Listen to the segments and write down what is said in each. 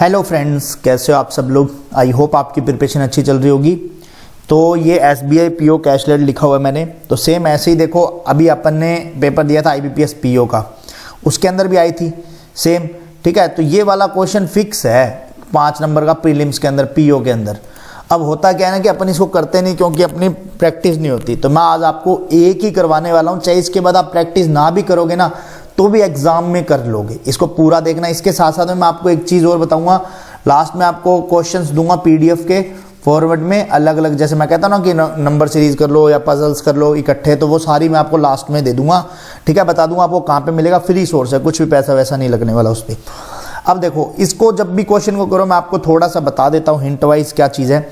Hello friends, कैसे हो आप सब लोग। आई होप आपकी प्रिपरेशन अच्छी चल रही होगी। तो ये SBI PO कैशलेट लिखा हुआ है मैंने, तो सेम ऐसे ही देखो, अभी अपन ने पेपर दिया था IBPS PO का, उसके अंदर भी आई थी सेम। ठीक है, तो ये वाला क्वेश्चन फिक्स है 5 नंबर का प्रीलिम्स के अंदर, PO के अंदर। अब होता क्या है ना कि अपन इसको करते नहीं क्योंकि अपनी प्रैक्टिस नहीं होती। तो मैं आज आपको एक ही करवाने वाला हूँ, चाहे इसके बाद आप प्रैक्टिस ना भी करोगे ना तो भी एग्जाम में कर लोगे। इसको पूरा देखना। इसके साथ साथ में मैं आपको एक चीज़ और बताऊंगा, लास्ट में आपको क्वेश्चंस दूंगा PDF के फॉर्मेट में अलग अलग। जैसे मैं कहता हूँ ना कि नंबर सीरीज कर लो या पजल्स कर लो इकट्ठे, तो वो सारी मैं आपको लास्ट में दे दूंगा। ठीक है, बता दूंगा आपको कहाँ पे मिलेगा, फ्री सोर्स है, कुछ भी पैसा वैसा नहीं लगने वाला उस पर। अब देखो, इसको जब भी क्वेश्चन को करो मैं आपको थोड़ा सा बता देता हूँ हिंट वाइज क्या चीज़ है।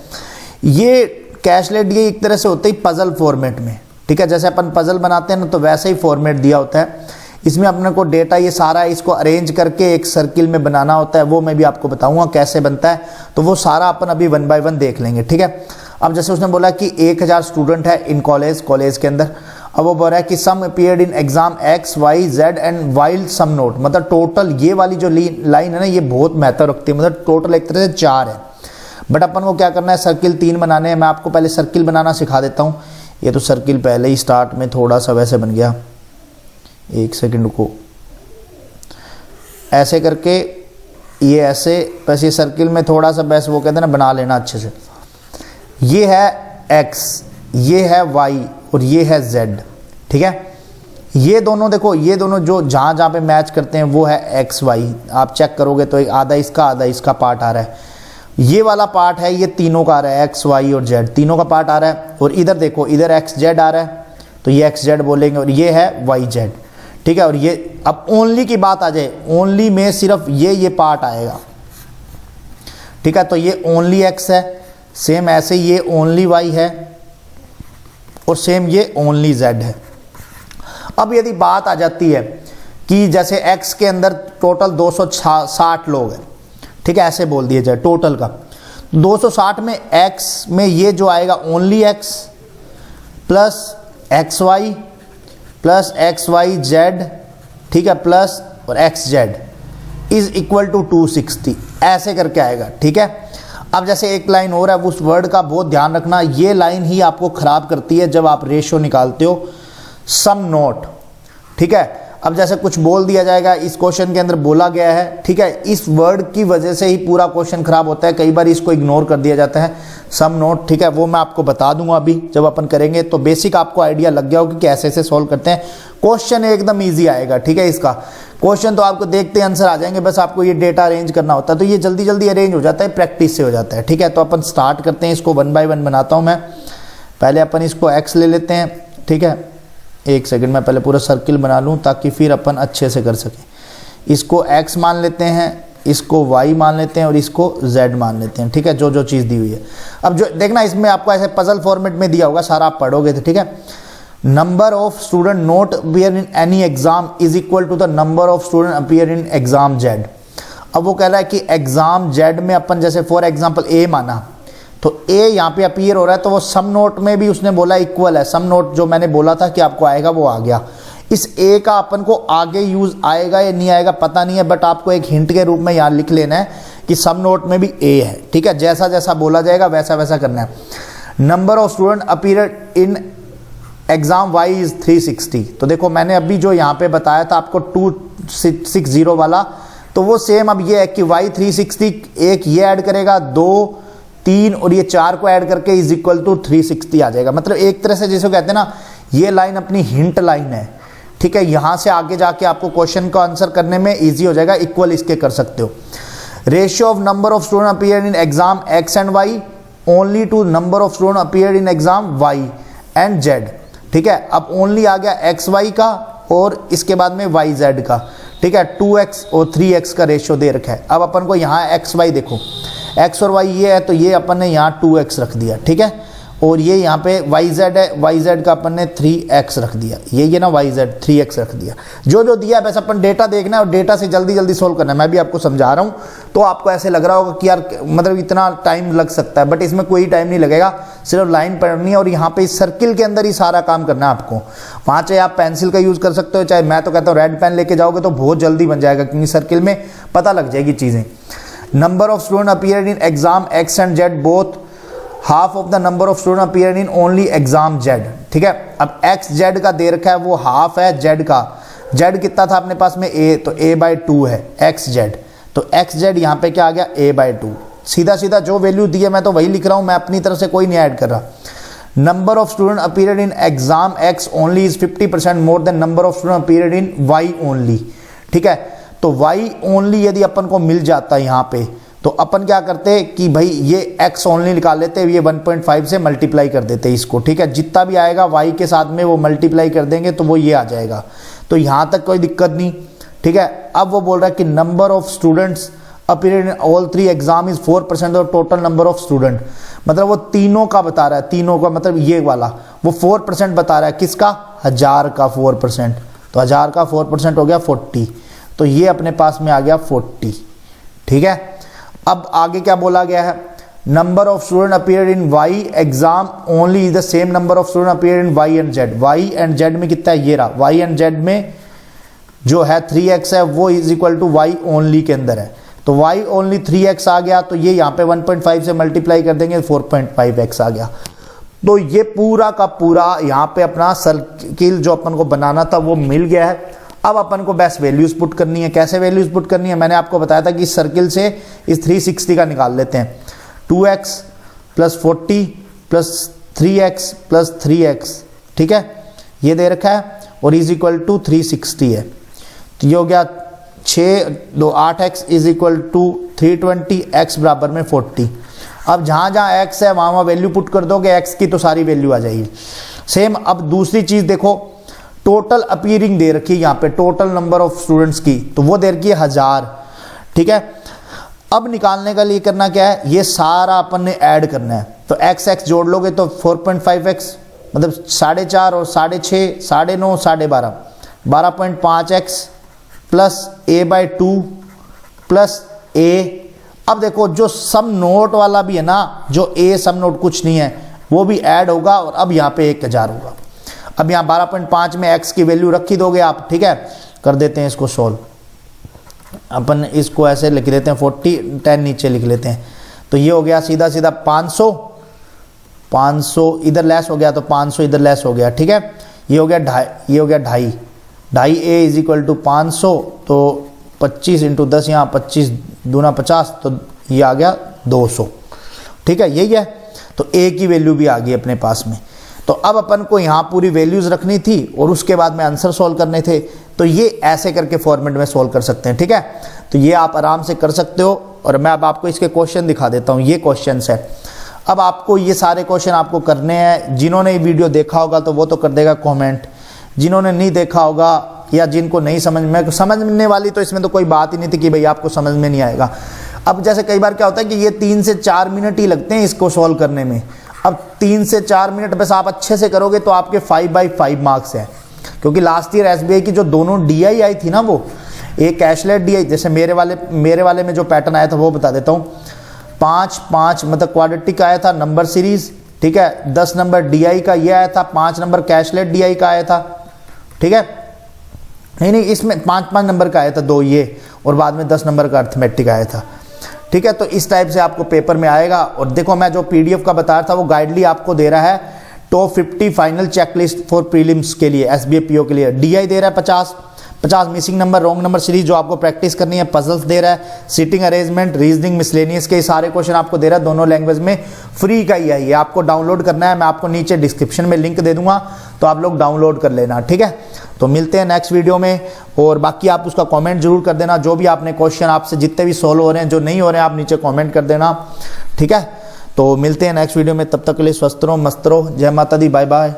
ये कैशलेट ये एक तरह से होता है पजल फॉर्मेट में। ठीक है, जैसे अपन पजल बनाते हैं ना तो वैसे ही फॉर्मेट दिया होता है। इसमें अपने को डेटा ये सारा इसको अरेंज करके एक सर्किल में बनाना होता है, वो मैं भी आपको बताऊंगा कैसे बनता है। तो वो सारा अपन अभी 1 बाय 1 देख लेंगे। ठीक है, अब जैसे उसने बोला कि 1000 स्टूडेंट है इन कॉलेज के अंदर। अब वो बोल रहा है कि some appeared in exam X Y Z and while some not, मतलब टोटल ये वाली जो लाइन है ना ये बहुत महत्व रखती है, मतलब टोटल एक तरह से 4 है। बट अपन को क्या करना है, सर्किल 3 बनाने हैं। मैं आपको पहले सर्किल बनाना सिखा देता हूँ। ये तो सर्किल पहले ही स्टार्ट में थोड़ा सा वैसे बन गया, एक सेकंड को ऐसे करके ये ऐसे, बस ये सर्किल में थोड़ा सा बस वो कहते हैं ना बना लेना अच्छे से। ये है X, ये है Y और ये है Z। ठीक है, ये दोनों देखो, ये दोनों जो जहाँ जहाँ पे मैच करते हैं वो है X Y। आप चेक करोगे तो आधा इसका पार्ट आ रहा है। ये वाला पार्ट है, ये तीनों का आ रहा है, X Y और Z तीनों का पार्ट आ रहा है। और इधर देखो, इधर X Z आ रहा है तो ये X Z बोलेंगे और ये है Y Z। ठीक है, और ये अब ओनली की बात आ जाए, ओनली में सिर्फ ये पार्ट आएगा। ठीक है, तो ये ओनली X है, सेम ऐसे ये ओनली Y है और सेम ये ओनली Z है। अब यदि बात आ जाती है कि जैसे X के अंदर टोटल 260 लोग हैं, ठीक है, ऐसे बोल दिया जाए टोटल का 260 में X में ये जो आएगा only X plus XY plus XYZ, ठीक है, प्लस और XZ इज इक्वल टू 260, ऐसे करके आएगा। ठीक है, अब जैसे एक लाइन और है, उस वर्ड का बहुत ध्यान रखना, ये लाइन ही आपको खराब करती है जब आप रेशियो निकालते हो, सम नोट। ठीक है, अब जैसे कुछ बोल दिया जाएगा, इस क्वेश्चन के अंदर बोला गया है, ठीक है, इस वर्ड की वजह से ही पूरा क्वेश्चन खराब होता है। कई बार इसको इग्नोर कर दिया जाता है, सम नोट। ठीक है, वो मैं आपको बता दूंगा अभी जब अपन करेंगे, तो बेसिक आपको आइडिया लग गया होगा कि कैसे से सॉल्व करते हैं। क्वेश्चन एकदम ईजी आएगा। ठीक है, इसका क्वेश्चन तो आपको देखते ही आंसर आ जाएंगे, बस आपको ये डेटा अरेंज करना होता है, तो ये जल्दी जल्दी अरेंज हो जाता है, प्रैक्टिस से हो जाता है। ठीक है, तो अपन स्टार्ट करते हैं, इसको 1 बाय 1 बनाता हूँ मैं। पहले अपन इसको X ले लेते हैं। ठीक है, एक सेकंड में पहले पूरा सर्किल बना लूं ताकि फिर अपन अच्छे से कर सकें। इसको X मान लेते हैं, इसको Y मान लेते हैं और इसको Z मान लेते हैं। ठीक है, जो जो चीज़ दी हुई है। अब जो देखना, इसमें आपको ऐसे पजल फॉर्मेट में दिया होगा, सारा आप पढ़ोगे तो। ठीक है, number of student not appear in any exam is equal to the number of student appear in exam Z। अब वो कह रहा है कि एग्जाम Z में अपन जैसे फॉर एग्जाम्पल A माना, तो A यहाँ पे अपीयर हो रहा है, तो वो सम नोट में भी उसने बोला इक्वल है। सम नोट जो मैंने बोला था कि आपको आएगा वो आ गया। इस A का अपन को आगे यूज आएगा या नहीं आएगा पता नहीं है, बट आपको एक हिंट के रूप में यहाँ लिख लेना है कि सम नोट में भी A है। ठीक है, जैसा जैसा बोला जाएगा वैसा वैसा करना है। Number of student appear in exam Y is 360। तो देखो, मैंने अभी जो यहाँ पे बताया था आपको 260 वाला, तो वो सेम अब ये है कि Y 360, एक ये ऐड करेगा, 2 3 और ये 4 को ऐड करके इज इक्वल टू 360 आ जाएगा। मतलब एक तरह से जिसको कहते हैं ना, ये लाइन अपनी हिंट लाइन है। ठीक है, यहां से आगे जाके आपको क्वेश्चन का आंसर करने में इजी हो जाएगा, इक्वल इसके कर सकते हो। Ratio of number of student appear in exam X and Y only to number of student appear in exam Y and Z। ठीक है, अब ओनली आ गया XY का और इसके बाद में YZ का। ठीक है, 2X और 3X का रेशियो दे रखा है। अब अपन को यहाँ XY देखो, X और Y ये है, तो ये अपन ने यहाँ 2X रख दिया। ठीक है, और ये यहाँ पे YZ है, YZ का अपन ने 3X रख दिया। ये ना YZ 3X रख दिया। जो जो दिया है बस अपन डेटा देखना है और डेटा से जल्दी जल्दी सोल्व करना है। मैं भी आपको समझा रहा हूँ, तो आपको ऐसे लग रहा होगा कि यार मतलब इतना टाइम लग सकता है, बट इसमें कोई टाइम नहीं लगेगा। सिर्फ लाइन पढ़नी है और यहाँ पे इस सर्किल के अंदर ही सारा काम करना है आपको। वहाँ चाहे आप पेंसिल का यूज़ कर सकते हो, चाहे मैं तो कहता हूँ रेड पेन लेके जाओगे तो बहुत जल्दी बन जाएगा, क्योंकि सर्किल में पता लग जाएगी चीज़ें। Number of student appeared in exam x and Z both half of the number of student appeared in only exam Z. ठीक है, अब एक्स जेड का दे रखा है वो हाफ है जेड का। जेड कितना था अपने पास में ए, तो a बाई 2 है एक्स जेड, तो एक्स जेड यहाँ पे क्या आ गया a बाई 2। सीधा सीधा जो वैल्यू दी है मैं तो वही लिख रहा हूँ, मैं अपनी तरफ से कोई नहीं ऐड कर रहा। Number of student appeared in exam X only is 50% more than number of student appeared in Y only. ठीक है, तो वाई ओनली यदि अपन को मिल जाता है यहाँ पे, तो अपन क्या करते कि भाई ये x ओनली निकाल लेते, ये 1.5 से मल्टीप्लाई कर देते इसको। ठीक है, जितना भी आएगा y के साथ में वो मल्टीप्लाई कर देंगे तो वो ये आ जाएगा, तो यहाँ तक कोई दिक्कत नहीं। ठीक है, अब वो बोल रहा है कि number of students appeared in all 3 exam is 4% और टोटल नंबर ऑफ स्टूडेंट, मतलब वो तीनों का बता रहा है, तीनों का मतलब ये वाला वो 4% बता रहा है। किसका? 1000 का 4%, तो 1000 का 4% हो गया 40, तो ये अपने पास में आ गया 40। ठीक है, अब आगे क्या बोला गया है? Number of student appeared in Y exam only is the same number of student appeared in Y and Z. Y and Z में कितना है? ये रहा, वाई एंड जेड में जो है 3x है वो is equal to Y only के अंदर है, तो वाई ओनली 3x आ गया, तो ये यहाँ पे 1.5 से मल्टीप्लाई कर देंगे 4.5x आ गया। तो ये पूरा का पूरा यहाँ पे अपना सर्किल जो अपन को बनाना था वो मिल गया है। अब अपन को बेस्ट वैल्यूज पुट करनी है। कैसे वैल्यूज पुट करनी है? मैंने आपको बताया था कि इस सर्किल से इस 360 का निकाल लेते हैं। 2x plus 40 plus 3x plus 3x, ठीक है, ये दे रखा है, और इज इक्वल टू 360 है, तो ये हो गया 8x is equal to 320, x बराबर में 40। अब जहाँ जहाँ x है वहाँ वहाँ वैल्यू पुट कर दोगे x की, तो सारी वैल्यू आ जाएगी सेम। अब दूसरी चीज़ देखो, टोटल अपीयरिंग दे रखी है यहाँ पे, टोटल नंबर ऑफ स्टूडेंट्स की, तो वो दे रखी है 1000। ठीक है, अब निकालने का लिए करना क्या है? ये सारा अपन ने ऐड करना है, तो x जोड़ लोगे तो 4.5x मतलब 4.5 और 6.5 9.5 12.5 12.5x plus a by 2 plus a। अब देखो जो सम नोट वाला भी है ना, जो a सम नोट कुछ नहीं है वो भी ऐड होगा, और अब यहाँ पे 1000 होगा। अब यहाँ 12.5 में x की वैल्यू रखी दोगे आप। ठीक है, कर देते हैं इसको सॉल्व, अपन इसको ऐसे लिख देते हैं 40, 10 नीचे लिख लेते हैं, तो ये हो गया सीधा सीधा 500 इधर लेस हो गया, तो 500 इधर लेस हो गया। ठीक है, ये हो गया 2.5 a इज इक्वल टू 500, तो 25 इंटू 10, यहाँ 25 दूना 50, तो ये आ गया 200। ठीक है, यही है, तो a की वैल्यू भी आ गई अपने पास में। तो अब अपन को यहाँ पूरी वैल्यूज रखनी थी और उसके बाद में आंसर सॉल्व करने थे, तो ये ऐसे करके फॉर्मेट में सॉल्व कर सकते हैं। ठीक है, तो ये आप आराम से कर सकते हो, और मैं अब आपको इसके क्वेश्चन दिखा देता हूँ। ये क्वेश्चंस है, अब आपको ये सारे क्वेश्चन आपको करने हैं। जिन्होंने ये वीडियो देखा होगा तो वो तो कर देगा कमेंट, जिन्होंने नहीं देखा होगा या जिनको नहीं समझने वाली, तो इसमें तो कोई बात ही नहीं थी कि भाई आपको समझ में नहीं आएगा। अब जैसे कई बार क्या होता है कि ये 3 से 4 मिनट ही लगते हैं इसको सॉल्व करने में। अब 3 से 4 मिनट बस आप अच्छे से करोगे तो आपके 5/5 मार्क्स हैं, क्योंकि लास्ट ईयर SBI की जो दोनों DI आई थी ना, वो एक कैशलेट DI, जैसे मेरे वाले में जो पैटर्न आया था वो बता देता हूँ। 5-5 मतलब क्वाड्रेटिक आया था नंबर सीरीज। ठीक है, 10 नंबर DI का ये आया था, 5 नंबर कैशलेट DI का आया था। ठीक है, नहीं इसमें 5-5 नंबर का आया था 2 ये, और बाद में 10 नंबर का अर्थमेटिक आया था। ठीक है, तो इस टाइप से आपको पेपर में आएगा। और देखो मैं जो PDF का बता रहा था वो गाइडली आपको दे रहा है top 50 final checklist for prelims के लिए, SBI PO के लिए। DI दे रहा है 50 missing number, wrong number series जो आपको प्रैक्टिस करनी है, पजल्स दे रहा है, सीटिंग अरेंजमेंट, रीजनिंग, मिसलेनियस के सारे क्वेश्चन आपको दे रहा है, दोनों लैंग्वेज में, फ्री का ही है ये। आपको डाउनलोड करना है, मैं आपको नीचे डिस्क्रिप्शन में लिंक दे दूंगा, तो आप लोग डाउनलोड कर लेना। ठीक है, तो मिलते हैं नेक्स्ट वीडियो में, और बाकी आप उसका कमेंट जरूर कर देना, जो भी आपने क्वेश्चन आपसे जितने भी सॉल्व हो रहे हैं, जो नहीं हो रहे हैं आप नीचे कमेंट कर देना। ठीक है, तो मिलते हैं नेक्स्ट वीडियो में, तब तक के लिए स्वस्थ रहो, मस्त रहो, जय माता दी, बाय बाय।